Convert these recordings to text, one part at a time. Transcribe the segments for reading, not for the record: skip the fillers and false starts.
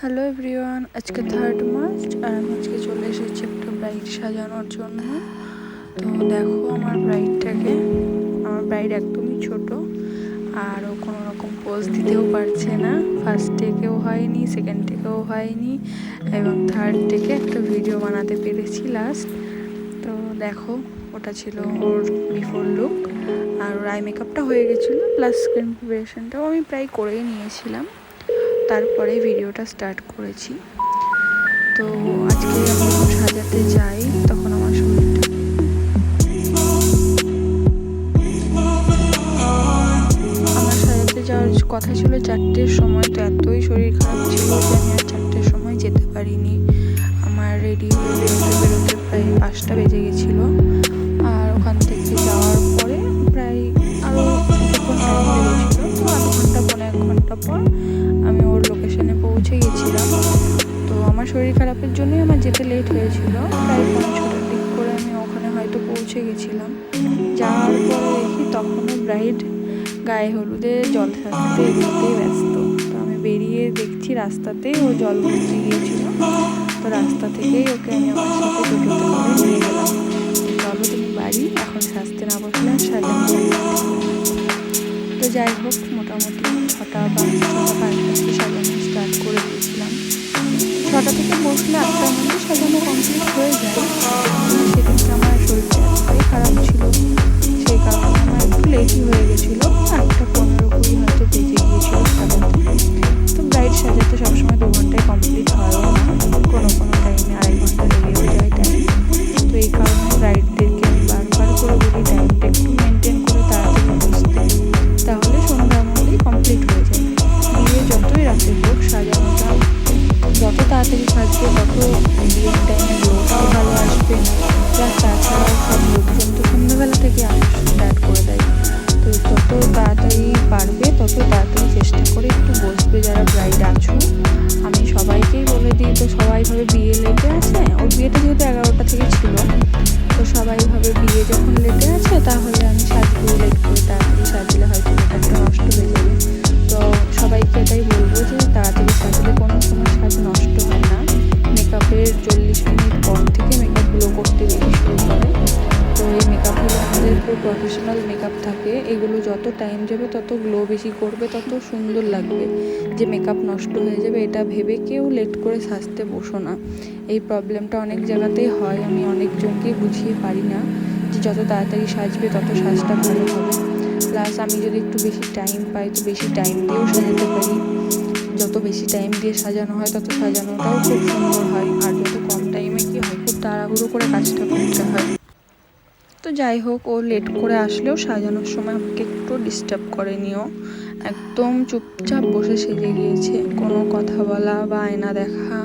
Hello everyone, আজকে 3rd March আর আমি আজকে চলে এসেছি একটা ব্রাইড সাজানোর জন্য। তো দেখো আমার ব্রাইড একদমই ছোট আর ও কোনো রকম পোজ দিতেও পারছে না। ফার্স্ট টেকেও হয়নি, সেকেন্ড টেকেও হয়নি এবং থার্ড টেকে একটা ভিডিও বানাতে পেরেছি লাস্ট। তো দেখো ওটা ছিল ওর বিফোর লুক আর ওর আই মেকআপটা হয়ে গেছিলো, প্লাস স্কিন প্রিপারেশনটাও আমি প্রায় করেই নিয়েছিলাম। তারপরে ভিডিওটা স্টার্ট করেছি। তো আজকে আমি যখন সাজাতে যাই তখন আমার সাজাতে যাওয়ার কথা ছিল 4টের সময়। তো এতই শরীর খারাপ ছিল যে আমি আর 4টের সময় যেতে পারিনি। আমার রেডি হয়ে বেরোতে প্রায় 5টা বেজে গেছিলো। আর ওখান থেকে যাওয়ার পরে প্রায় আরও যখন টাইম লেগেছিলো, তো আধ ঘন্টা পৌনে 1 ঘন্টা পর আমি ওর লোকেশনে পৌঁছে গেছিলাম। তো আমার শরীর খারাপের জন্যই আমার যেতে লেট হয়েছিল। প্রায় 5-6টার দিক করে আমি ওখানে হয়তো পৌঁছে গেছিলাম। যাওয়ার পরে দেখি তখনও ব্রাইড গায়ে হলুদে জল সাজতে এগোতেই ব্যস্ত। তো আমি বেরিয়ে দেখছি রাস্তাতেই ও জল ভর্তি গিয়েছিল। তো রাস্তা থেকেই ওকে আমি আমার সাথে টোটোতে করে নিয়ে গেলাম। চলো তুমি বাড়ি, এখন সাজতে না বসলে আর সাজানো। তো যাই হোক, মোটামুটি 6টা বা 6টা 5টা সাজানো স্টার্ট করে দিয়েছিলাম। 6টা থেকে বসলে 8টার মধ্যে সাজানো কমপ্লিট হয়ে যায়। সেদিনকে আমার শরীরটা এতটাই খারাপ ছিল, সেই কারণে আমার একটু লেটই হয়ে গেছিলো। 8টা 15-20 হয়তো বেজে গিয়েছিল সাজাতে। তো ব্রাইড সাজাতে সবসময় 2 ঘন্টায় কমপ্লিট হয়ও না, কোনো টাইমে 2.5 ঘন্টা লেগেও যায় টাইম। তো এই কারণে ব্রাইডদেরকে আমি বারবার করে বলি টাইমটা একটু মেনটেন করে তাড়াতাড়ি বসতে, তাহলে সন্ধ্যার মধ্যেই কমপ্লিট হয়ে যায়। বিয়ে যতই রাতে হোক, সাজানোটা যত তাড়াতাড়ি সাজবে তত বিয়ের টাইমে গ্লোটাও ভালো আসবে। প্লাস তাছাড়াও সব লোকজন তো সন্ধ্যাবেলা থেকে আসা স্টার্ট করে দেয়। তো যত তাড়াতাড়ি পারবে তত তাড়াতাড়ি চেষ্টা করে একটু বসবে যারা ব্রাইড আছো। আমি সবাইকেই বলে দিই, তো সবাই ভাবে বিয়ে লেটে আছে। ওর বিয়েটা যেহেতু 11টা থেকে ছিল, তো সবাই ভাবে বিয়ে যখন লেটে আছে তাহলে আমি সাজবো, লেট করে তাড়াতাড়ি সাজলে হয়তো মেকআপটা নষ্ট হয়ে যাবে। তো সবাইকে এটাই বলবো যে তাড়াতাড়ি সাজলে কোনো সময় সাজ নষ্ট হয় না। মেকআপের 40 মিনিট পর থেকে মেকআপ গ্লো করতে বেশি শুরু করে। তো এই মেকআপগুলো আমাদের খুব প্রফেশনাল মেকআপ থাকে, এগুলো যত টাইম যাবে তত গ্লো বেশি করবে, তত সুন্দর লাগবে। যে মেকআপ নষ্ট হয়ে যাবে এটা ভেবে কেউ লেট করে সাজতে বসো না। এই প্রবলেমটা অনেক জায়গাতেই হয়, আমি অনেকজনকেই বুঝিয়ে পারি না যে যত তাড়াতাড়ি সাজবে তত সাজটা ভালো হবে। প্লাস আমি যদি একটু বেশি টাইম পাই তো বেশি টাইম দিয়েও সাজাতে পারি। যত বেশি টাইম দিয়ে সাজানো হয় তত সাজানোটাও খুব সুন্দর হয়। আর যত কম টাইমে কি হয়, খুব তাড়াহুড়ো করে কাজটা করতে হয়। তো যাই হোক, ও লেট করে আসলেও সাজানোর সময় আমাকে একটু ডিস্টার্ব করেনিও। একদম চুপচাপ বসে সেজে গিয়েছে, কোনো কথা বলা বা আয়না দেখা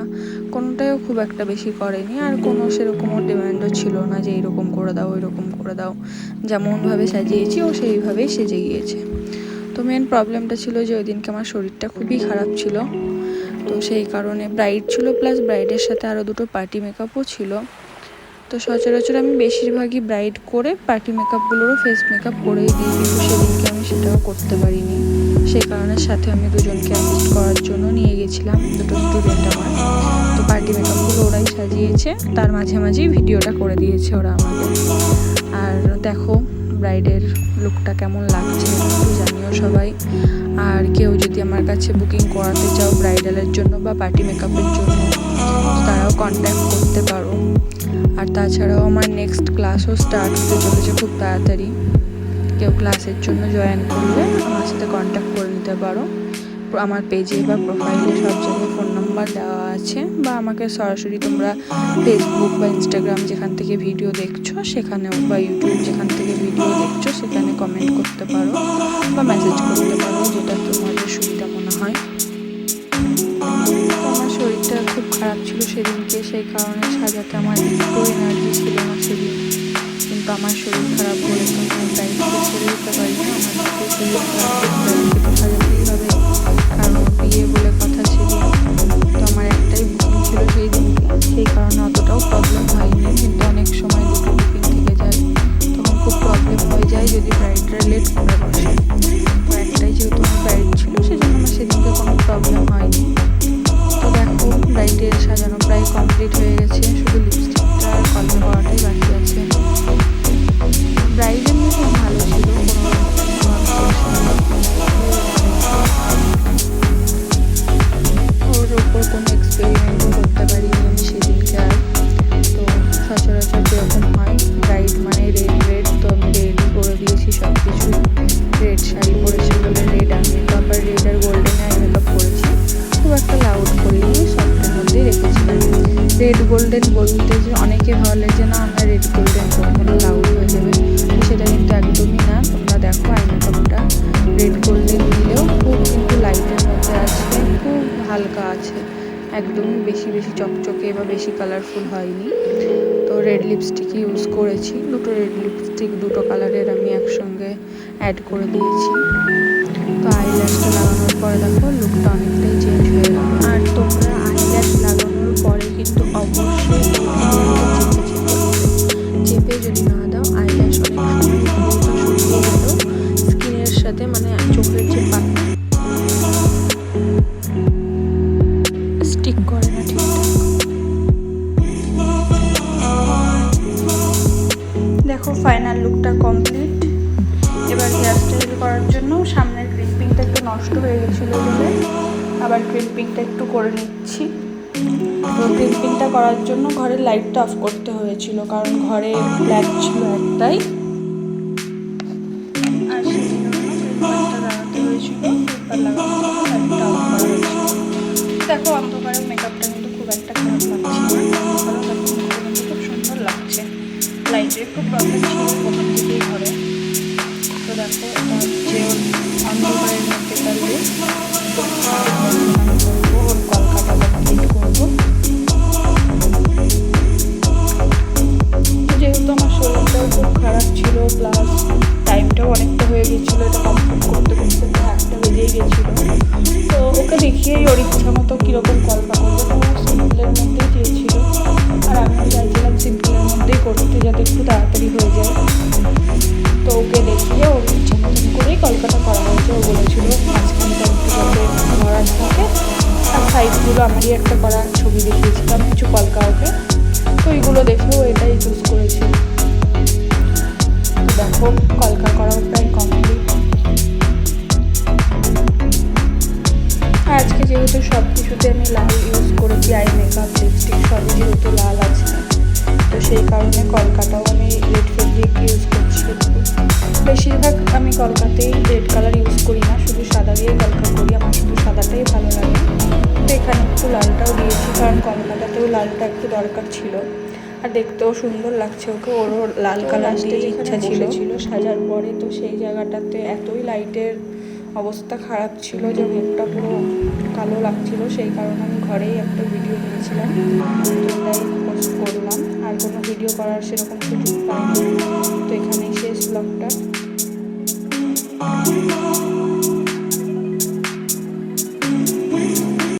কোনোটাও খুব একটা বেশি করেনি। আর কোনো সেরকমও ডিমান্ডও ছিল না যে এইরকম করে দাও ওইরকম করে দাও। যেমনভাবে সাজিয়েছি ও সেইভাবেই সেজে গিয়েছে। তো মেন প্রবলেমটা ছিল যে ওই দিনকে আমার শরীরটা খুবই খারাপ ছিল। তো সেই কারণে ব্রাইড ছিল, প্লাস ব্রাইডের সাথে আরও 2টো পার্টি মেকআপও ছিল। তো সচরাচর আমি বেশিরভাগই ব্রাইড করে পার্টি মেকআপগুলোরও ফেস মেকআপ করেই দিই, কিন্তু সেদিনকে আমি সেটাও করতে পারিনি। সেই কারণে সাথে আমি দুজনকে অ্যাসিস্ট করার জন্য নিয়ে গেছিলাম, 2টো স্টুডেন্ট আমার। তো পার্টি মেকআপগুলো ওরাই সাজিয়েছে, তার মাঝেই ভিডিওটা করে দিয়েছে ওরা আমাকে। আর দেখো ব্রাইডের লুকটা কেমন লাগছে একটু জানিও সবাই। আর কেউ যদি আমার কাছে বুকিং করাতে চাও ব্রাইডালের জন্য বা পার্টি মেকআপের জন্য, তারাও কন্ট্যাক্ট করতে পারো। আর তাছাড়াও আমার নেক্সট ক্লাসও স্টার্ট হতে চলেছে খুব তাড়াতাড়ি। কেউ ক্লাসের জন্য জয়েন করলে আমার সাথে কন্ট্যাক্ট করে নিতে পারো। আমার পেজে বা প্রোফাইলে সব জায়গায় ফোন নাম্বার দেওয়া আছে, বা আমাকে সরাসরি তোমরা ফেসবুক বা ইনস্টাগ্রাম যেখান থেকে ভিডিও দেখছো সেখানেও, বা ইউটিউব যেখান থেকে ভিডিও দেখছো সেখানে কমেন্ট করতে পারো বা মেসেজ করতে পারো, যেটা তোমাদের সুবিধা মনে হয়। আমার শরীরটা খুব খারাপ ছিল সেদিনকে, সেই কারণে সাজাতে আমার একটু এনার্জি ছিল না সেদিন। কিন্তু আমার শরীর খারাপ বলে তো আমি ব্রাইডকে ছেড়ে দিতে পারি না। আমাদেরকে শরীর খারাপ ব্রাইডকে তো সাজাতেই হবে, কারণ বিয়ে বলে কথা সেদিন। তো আমার একটাই বুকিং ছিল সেই দিনকে, সেই কারণে অতটাও প্রবলেম হয়নি। কিন্তু অনেক সময় 2টো বুকিং থেকে যায়, তখন খুব প্রবলেম হয়ে যায় যদি ব্রাইডরা লেট করে বসে। তো একটাই যেহেতু আমার ব্রাইড ছিল, সেজন্য আমার সেদিনকে কোনো প্রবলেম হয়নি। তো কমপ্লিট হয়ে গেছে, শুধু লিপস্টিকটা আর কলকা করাটাই বাকি আছে। ব্রাইড এমনি খুব ভালো ছিল, ওর ওপর কোনো এক্সপেরিমেন্টও করতে পারিনি আমি সেদিনকে। আর তো সচরাচর যেরকম হয়, ব্রাইড মানে রেড, তো আমি রেডই করে দিয়েছি সব কিছু। রেড শাড়ি পরেছি বলে রেড আই মেকআপ, আর রেড আর গোল্ডেনে আই মেকআপ করেছি। খুব একটা লাউড করিনি, সফটের মধ্যেই রেখেছিলাম। রেড গোল্ডেন বলতে যে অনেকে ভাবলে যে না আমরা রেড গোল্ডেন করবো লাউড হয়ে যাবে, তো সেটা কিন্তু একদমই না। তোমরা দেখো আই মেকআপটা রেড গোল্ডেন দিলেও খুব কিন্তু লাইটের মধ্যে আছে, খুব হালকা আছে, একদম বেশি বেশি চকচকে বা বেশি কালারফুল হয়নি। তো রেড লিপস্টিক ইউজ করেছি, দুটো রেড লিপস্টিক দুটো কালারের আমি একসঙ্গে অ্যাড করে দিয়েছি। তো আইল্যাশটা লাগানোর পরে দেখো লুকটা অনেকটাই চেঞ্জ হয়ে গেল। আর তোমরা আইল্যাশ লাগানোর পরে কিন্তু অবশ্যই চেপে যদি না দাও আইল্যাশ অনেক শুকিয়ে গেল স্কিনের সাথে, মানে চোখের যে পাতা স্টিক করে না ঠিকঠাক। দেখো ফাইনাল লুকটা কমপ্লিট। এবার হেয়ার স্টাইল করার জন্য সামনের ক্রিম্পিংটা একটু নষ্ট হয়ে গেছিলো বলে আবার ক্রিম্পিংটা একটু করে নিচ্ছি। তো ক্রিম্পিংটা করার জন্য ঘরের লাইটটা অফ করতে হয়েছিল, কারণ ঘরে ব্ল্যাক ছিল একটাই, আর সেই জন্য ক্রিম্পারটা লাগাতে হয়েছিল। ক্রিম্পার লাগানোর জন্য লাইটটা অফ করা হয়েছিল। দেখো অন্ধকারে মেকআপটা কিন্তু খুব একটা খারাপ লাগছে না, অন্ধকারেও কিন্তু খুব সুন্দর লাগছে। লাইটের একটু প্রবলেম ছিল প্রথম থেকেই ঘরে। তো দেখো এটা হচ্ছে ওর অন্ধকারের মধ্যে তার লুক। আমি করবো ওর কলকাতা কমপ্লিট করবো। যেহেতু আমার শরীরটাও খুব খারাপ ছিল, প্লাস টাইমটাও অনেকটা হয়ে গেছিলো, এটা কমপ্লিট করতে করতে 1টা বেজেই গেছিলো। তো ওকে দেখিয়েই ওর ইচ্ছা মতো কীরকম কলকা করবে, তো সিম্পলের মধ্যেই চেয়েছিল, আর আমিও চাইছিলাম সিম্পলের মধ্যেই করতে যাতে একটু তাড়াতাড়ি হয়ে যায়। তো ওকে দেখিয়ে ওর ইচ্ছা মতন করেই কলকাতা করা হয়েছে। ও বলেছিল মাঝখানটা একটু যাতে ভরাট থাকে, আর সাইডগুলো আমারই একটা করা ছবি দেখিয়েছিলাম কিছু কলকা ওকে, তো এইগুলো দেখেও এটাই চুজ করেছি। তো দেখো কলকা করাও প্রায় কমপ্লিট। আজকে যেহেতু সব কিছুতে আমি লাল ইউজ করেছি, আই মেকআপ লিপস্টিক সবই যেহেতু লাল আছে, তো সেই কারণে কলকাতাও আমি রেড ফেব্রিক ইউজ করছি। বেশিরভাগ আমি কলকাতেই রেড কালার ইউজ করি না, শুধু সাদা দিয়েই কলকা করি, আমার শুধু সাদাটাই ভালো লাগে। তো এখানে একটু লালটাও দিয়েছি, কারণ কলকাতাতেও লালটা একটু দরকার ছিল, আর দেখতেও সুন্দর লাগছে ওকে। ওরও লাল কালার দিয়ে ইচ্ছা ছিল সাজার পরে, তো সেই জায়গাটাতে এতই লাইটের অবস্থা খারাপ ছিল যে মুখটা পুরো কালো লাগছিল, সেই কারণে আমি ঘরেই একটা ভিডিও নিয়েছিলাম, তো এটাই পোস্ট করলাম। আর কোনো ভিডিও করার সেরকম সুযোগ পাইনি। তো এখানেই শেষ ব্লগটা।